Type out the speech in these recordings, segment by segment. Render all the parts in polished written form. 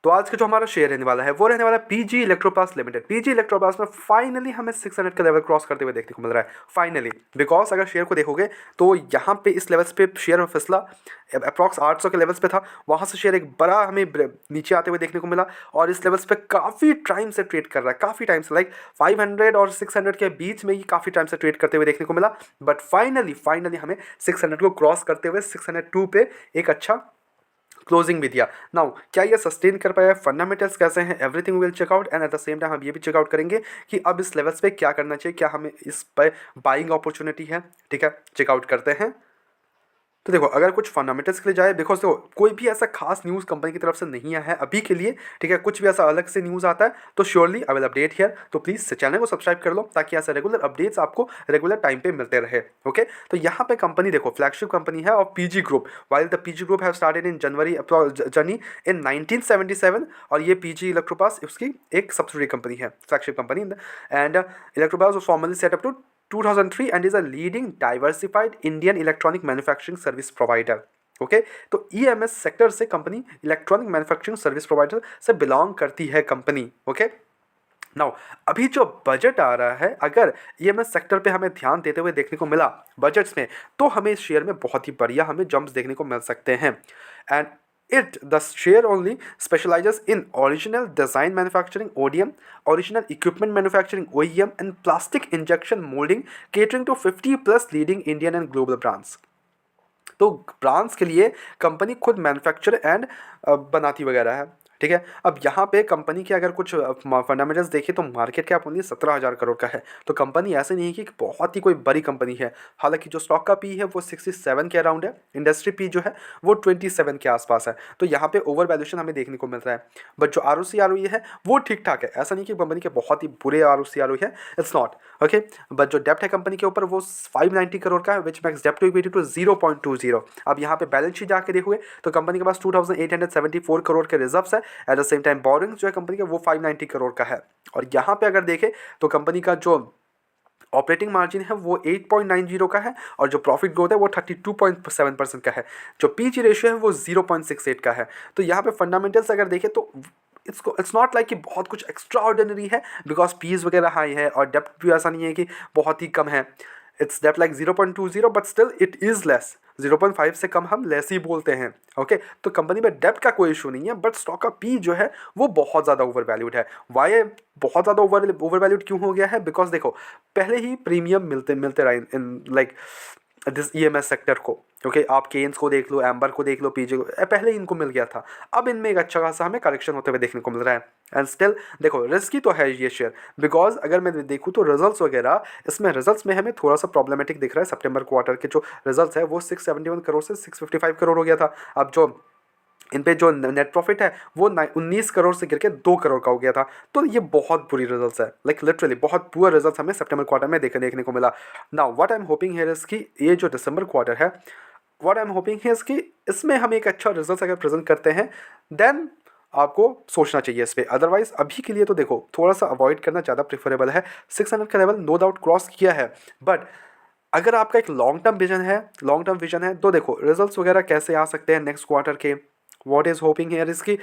तो आज का जो हमारा शेयर रहने वाला है वो रहने वाला है PG Electroplast limited. PG Electroplast में फाइनली हमें 600 का लेवल क्रॉस करते हुए देखने को मिल रहा है फाइनली। बिकॉज अगर शेयर को देखोगे तो यहाँ पे इस लेवल्स पे शेयर फिसला अप्रॉक्स 800 के लेवल्स पे था, वहाँ से शेयर एक बड़ा हमें नीचे आते हुए देखने को मिला और इस लेवल्स पे काफ़ी टाइम से ट्रेड कर रहा है, काफ़ी टाइम से लाइक 500 और 600 के बीच में ही काफ़ी टाइम से ट्रेड करते हुए देखने को मिला। बट फाइनली हमें 600 को क्रॉस करते हुए 602 पे एक अच्छा क्लोजिंग भी दिया। नाउ क्या ये सस्टेन कर पाया, फंडामेंटल्स कैसे हैं, everything will check out and at the same time हम ये भी चेकआउट करेंगे कि अब इस लेवल्स पे क्या करना चाहिए, क्या हमें इस पर बाइंग अपॉर्चुनिटी है। ठीक है, चेकआउट करते हैं। तो देखो अगर कुछ फंडामेंटल्स के लिए जाए, देखो देखो कोई भी ऐसा खास न्यूज़ कंपनी की तरफ से नहीं है अभी के लिए। ठीक है, कुछ भी ऐसा अलग से न्यूज़ आता है तो surely I will update here. तो प्लीज़ चैनल को सब्सक्राइब कर लो ताकि ऐसे रेगुलर अपडेट्स आपको रेगुलर टाइम पे मिलते रहे। ओके, तो यहाँ पे कंपनी देखो फ्लैगशिप कंपनी है और PG group. While the PG group have started in January journey in 1977 और ये पीजी इलेक्ट्रोपास उसकी एक सब्सिडरी कंपनी है, flagship company. And Electroplast was formally set up to 2003 and is a leading diversified Indian electronic manufacturing service provider. Okay, तो EMS sector से company electronic manufacturing service provider से belong करती है company. Okay, now अभी जो budget आ रहा है, अगर EMS सेक्टर पे हमें ध्यान देते हुए देखने को मिला बजट्स में, तो हमें इस शेयर में बहुत ही बढ़िया हमें जंप्स देखने को मिल सकते हैं। And the share only specializes in original design manufacturing ODM, original equipment manufacturing OEM and plastic injection molding catering to 50 plus leading Indian and global brands। तो ब्रांड्स के लिए कंपनी खुद मैन्युफैक्चर एंड बनाती वगैरह है। ठीक है, अब यहाँ पे कंपनी के अगर कुछ फंडामेंटल्स देखें तो मार्केट कैप ओनली 17,000 करोड़ का है। तो कंपनी ऐसे नहीं है कि बहुत ही कोई बड़ी कंपनी है। हालांकि जो स्टॉक का पी है वो 67 के अराउंड है, इंडस्ट्री पी जो है वो 27 के आसपास है। तो यहाँ पे ओवर वैल्यूशन हमें देखने को मिल रहा है। बट जो ROC है वो ठीक ठाक है, ऐसा नहीं कि कंपनी के बहुत ही बुरे ROC है, इट्स नॉट। ओके, बट जो डेप्ट है कंपनी के ऊपर वो 590 करोड़ का है, विच मैक्स डेप्ट टू इक्विटी टू 0.20। अब यहाँ पे बैलेंस शीट जाके देखोगे तो कंपनी के पास 2874 करोड़ के रिजर्व्स है। Eight the same time borings जो है कंपनी का वो 590 करोड़ का है। और यहाँ पे अगर देखें तो कंपनी का जो ऑपरेटिंग मार्जिन है वो 8.90 का है और जो प्रॉफिट ग्रोथ है वो 32.7% का है। जो पीजी रेशियो है वो 0.68 का है। तो यहाँ पे फंडामेंटल्स अगर देखें तो इट्स नॉट लाइक कि बहुत कुछ एक्स्ट्रा ऑर्डिनरी है, बिकॉज पीज वगैरह हाई है और डेप्ट भी ऐसा नहीं है कि बहुत ही कम है। इट्स डेप्ट like 0.20 but still it is less. 0.5 से कम हम लेस ही बोलते हैं। ओके, तो कंपनी में डेप्ट का कोई इशू नहीं है, बट स्टॉक का पी जो है वो बहुत ज़्यादा ओवर वैल्यूड है। वाई बहुत ज़्यादा ओवर वैल्यूड क्यों हो गया है? बिकॉज देखो पहले ही प्रीमियम मिलते मिलते रहे in like this EMS sector को। ओके, आप केन्स को देख लो, एम्बर को देख लो, पीजे को, पहले ही इनको मिल गया था। अब इनमें एक अच्छा खासा हमें करेक्शन होते हुए देखने को मिल रहा है। एंड स्टिल देखो रिस्की तो है ये शेयर, बिकॉज अगर मैं देखूँ तो रिजल्ट्स वगैरह इसमें रिजल्ट्स में हमें थोड़ा सा प्रॉब्लमेटिक दिख रहा है। सितंबर क्वार्टर के जो रिजल्ट्स है वो 671 करोड़ से 655 करोड़ हो गया था। अब जो इन पे जो नेट प्रॉफिट है वो 19 करोड़ से गिर के 2 करोड़ का हो गया था। तो ये बहुत बुरी रिजल्ट्स है, लाइक लिटरली बहुत पुअर रिजल्ट्स हमें सितंबर क्वार्टर में देखने को मिला। Now what I am hoping here is कि ये जो दिसंबर क्वार्टर है, what I am hoping here is कि इसमें हम एक अच्छा रिजल्ट अगर प्रेजेंट करते हैं देन आपको सोचना चाहिए इस पर। अदरवाइज अभी के लिए तो देखो थोड़ा सा अवॉइड करना ज़्यादा प्रेफरेबल है। 600 का लेवल नो डाउट क्रॉस किया है, बट अगर आपका एक लॉन्ग टर्म विजन है तो देखो रिजल्ट्स वगैरह कैसे आ सकते हैं नेक्स्ट क्वार्टर के। What is hoping here is कि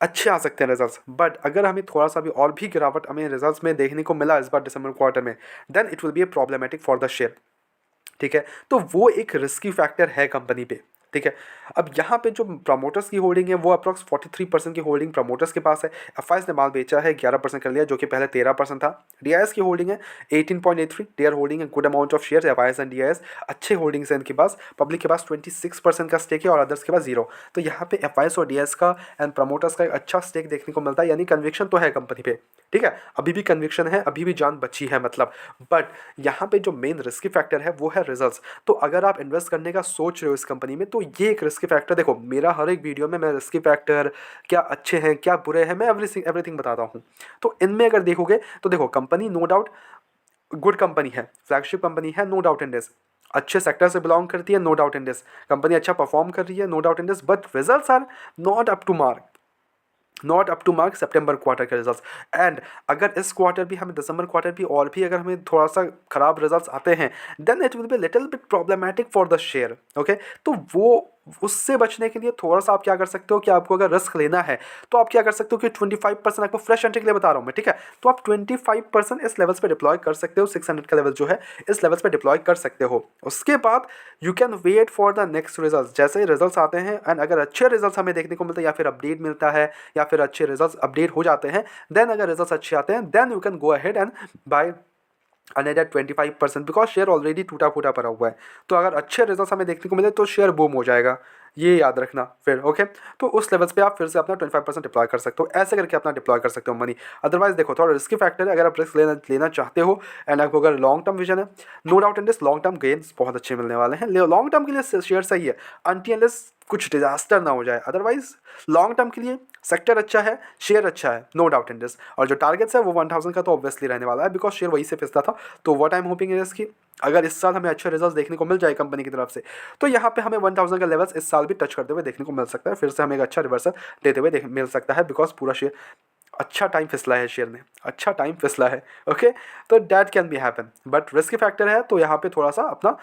अच्छे आ सकते हैं रिजल्ट्स, बट अगर हमें थोड़ा सा भी और भी गिरावट हमें रिजल्ट्स में देखने को मिला इस बार दिसंबर क्वार्टर में, then it will be a problematic for the share. ठीक है, तो वो एक रिस्की फैक्टर है कंपनी पे। ठीक है, अब यहाँ पे जो प्रमोटर्स की होल्डिंग है वो अप्रॉक्स 43% की होल्डिंग प्रमोटर्स के पास है। एफआईएस ने माल बेचा है 11% कर लिया, जो कि पहले 13% था। डीआईएस की होल्डिंग है 18.83, they are holding a good amount of share. FIs and DIs अच्छे होल्डिंग्स हैं इनके पास। पब्लिक के पास 26% का स्टेक है और अदर्स के पास 0। तो यहाँ पे एफआईएस और डीआईएस का एंड प्रमोटर्स का एक अच्छा स्टेक देखने को मिलता है, यानी कन्विक्शन तो है कंपनी पे। ठीक है, अभी भी कन्विक्शन है, अभी भी जान बची है मतलब। बट यहाँ पे जो मेन रिस्की फैक्टर है वो है रिजल्ट्स। तो अगर आप इन्वेस्ट करने का सोच रहे हो इस कंपनी में तो ये एक रिस्की फैक्टर, देखो मेरा हर एक वीडियो में मैं रिस्की फैक्टर क्या अच्छे हैं क्या बुरे हैं मैं एवरीथिंग बताता हूँ। तो इनमें अगर देखोगे तो देखो company no doubt good company है, फ्लैगशिप कंपनी है, नो डाउट इन दिस। अच्छे सेक्टर से बिलोंग करती है, no doubt in this. Company अच्छा परफॉर्म कर रही है, no doubt in this. But results are not up to mark, not up to mark सितंबर क्वार्टर के रिजल्ट्स। एंड अगर इस क्वार्टर भी हमें दिसंबर क्वार्टर भी और भी अगर हमें थोड़ा सा खराब रिजल्ट्स आते हैं then it will be little bit problematic for the share. Okay, तो वो उससे बचने के लिए थोड़ा सा आप क्या कर सकते हो कि आपको अगर रिस्क लेना है तो आप क्या कर सकते हो कि 25% आपको फ्रेश एंट्री के लिए बता रहा हूँ मैं, ठीक है। तो आप 25% इस लेवल्स पे डिप्लॉय कर सकते हो, 600 का लेवल जो है इस लेवल्स पे डिप्लॉय कर सकते हो। उसके बाद you can wait for the next result. जैसे ही रिजल्ट्स आते हैं एंड अगर अच्छे रिजल्ट्स हमें देखने को मिलते हैं या फिर अपडेट मिलता है या फिर अच्छे रिजल्ट्स अपडेट हो जाते हैं, देन अगर रिजल्ट्स अच्छे आते हैं then you can go ahead and buy another 25%, because share already टूटा फूटा पड़ा हुआ है। तो अगर अच्छे रिजल्ट हमें देखने को मिले तो शेयर बूम हो जाएगा, ये याद रखना फिर, ओके। तो उस लेवल्स पे आप फिर से अपना 25% डिप्लॉय कर सकते हो, ऐसे करके अपना डिप्लॉय कर सकते हो मनी। अदरवाइज देखो थोड़ा रिस्की फैक्टर है, अगर आप रिस्क लेना चाहते हो एंड आपको अगर लॉन्ग टर्म विजन है, no doubt in this long term gains बहुत अच्छे मिलने वाले हैं। लॉन्ग टर्म के लिए शेयर सही है अनटिल कुछ डिजास्टर ना हो जाए, अदरवाइज लॉन्ग टर्म के लिए सेक्टर अच्छा है, शेयर अच्छा है, नो डाउट इन दिस। और जो टारगेट्स है वो 1000 का तो ऑब्वियसली रहने वाला है, बिकॉज शेयर वही से फिसता था। तो what I am hoping is कि अगर इस साल हमें अच्छे रिजल्ट्स देखने को मिल जाए कंपनी की तरफ से, तो यहाँ पे हमें 1000 का लेवल्स इस साल भी टच करते हुए देखने को मिल सकता है, फिर से हमें एक अच्छा रिवर्सल देते हुए मिल सकता है, बिकॉज पूरा शेयर अच्छा टाइम फिसला है, शेयर ने अच्छा टाइम फिसला है, ओके। तो that can be happen, but risk factor है, तो यहाँ पे थोड़ा सा अपना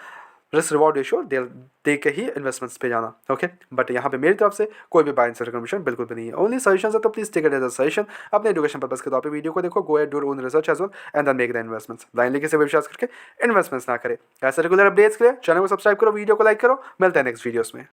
रिस्क रिवॉर्ड रेशियो दे के ही इन्वेस्टमेंट्स पे जाना, ओके। बट यहाँ पे मेरी तरफ से कोई भी बाय एंड सेल रिकमेंडेशन बिल्कुल भी नहीं है, ओनली सजेशन है, तो please take it as a suggestion. अपने एजुकेशन पर्पस के तौर पे वीडियो को देखो, go at do own research as well and then make the investments. Blindly किसी विश्वास करके इन्वेस्टमेंट्स ना करें। ऐसे रेगुलर अपडेट्स के लिए चैनल को सब्सक्राइब करो, वीडियो को लाइक करो। मिलते हैं नेक्स्ट वीडियोस में।